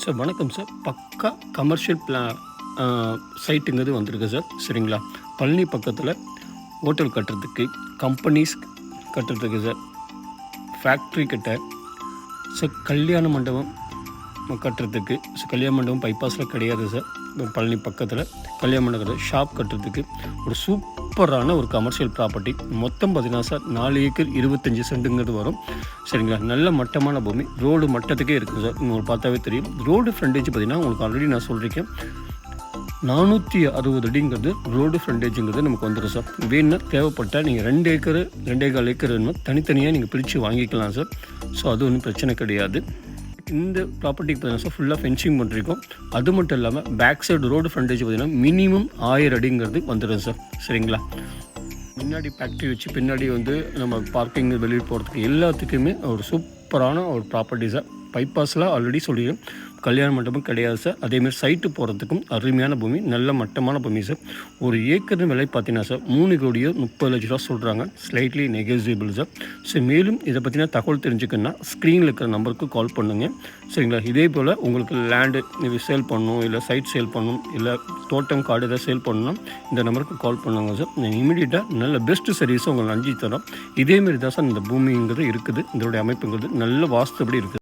Sir வணக்கம் sir. பக்கா commercial சைட்டுங்கிறது வந்திருக்கு சார். சரிங்களா? பழனி பக்கத்தில் ஹோட்டல் கட்டுறதுக்கு, கம்பெனிஸ் கட்டுறதுக்கு சார், ஃபேக்ட்ரி கட்ட சார், கல்யாண மண்டபம் கட்டுறதுக்கு சார். கல்யாண மண்டபம் பைபாஸில் கிடையாது சார். பழனி பக்கத்தில் கல்யாண மண்டபத்தில் ஷாப் கட்டுறதுக்கு ஒரு சூப்பரான ஒரு கமர்ஷியல் ப்ராப்பர்ட்டி. மொத்தம் பார்த்தீங்கன்னா சார் 4 ஏக்கர் 25 சென்ட்டுங்கிறது வரும். சரிங்களா? நல்ல மட்டமான பூமி, ரோடு மட்டத்துக்கே இருக்குது சார். உங்களுக்கு பார்த்தாவே தெரியும். ரோடு ஃப்ரண்டேஜ் பார்த்தீங்கன்னா உங்களுக்கு ஆல்ரெடி நான் சொல்லியிருக்கேன், 460 அடிங்கிறது ரோடு ஃப்ரண்டேஜுங்கிறது நமக்கு வந்துடும் சார். வேணுன்னா தேவைப்பட்டால் நீங்கள் 2 ஏக்கர் 2.25 ஏக்கர் வேணுமா தனித்தனியாக நீங்கள் பிரித்து வாங்கிக்கலாம் சார். ஸோ அது ஒன்றும் பிரச்சனை கிடையாது. இந்த ப்ராப்பர்ட்டிக்கு பார்த்தீங்கன்னா சார் ஃபுல்லாக ஃபென்சிங் பண்ணிருக்கோம். அது மட்டும் இல்லாமல் பேக் சைடு ரோடு ஃப்ரண்டேஜ் பார்த்தீங்கன்னா மினிமம் 1000 அடிங்கிறது வந்துடும் சார். சரிங்களா? முன்னாடி ஃபேக்ட்ரி வச்சு பின்னாடி நம்ம பார்க்கிங் வெளியே போகிறதுக்கு எல்லாத்துக்குமே ஒரு சூப்பரான ஒரு ப்ராப்பர்ட்டி சார். பைபாஸில் ஆல்ரெடி சொல்லிடுறேன், கல்யாண மண்டபம் கிடையாது சார். அதேமாதிரி சைட்டு போகிறதுக்கும் அருமையான பூமி, நல்ல மட்டமான பூமி சார். ஒரு ஏக்கர் விலை பார்த்தீங்கன்னா சார் 3,30,00,000 சொல்கிறாங்க. Slightly negotiable sir. ஸோ மேலும் இதை பற்றின தகவல் தெரிஞ்சுக்கணுன்னா ஸ்க்ரீனில் இருக்கிற நம்பருக்கு கால் பண்ணுங்கள். சரிங்களா? இதே போல் உங்களுக்கு லேண்டு சேல் பண்ணணும், இல்லை சைட் சேல் பண்ணணும், இல்லை தோட்டம் காடு எதாவது சேல் பண்ணணும், இந்த நம்பருக்கு கால் பண்ணுங்க சார். நீங்கள் இமீடியட்டாக நல்ல பெஸ்ட்டு சர்வீஸை உங்களுக்கு அஞ்சு தரோம். இதேமாரி தான் சார் இந்த பூமிங்கிறது இருக்குது. இதோடைய அமைப்புங்கிறது நல்ல வாஸ்துபடி இருக்குது.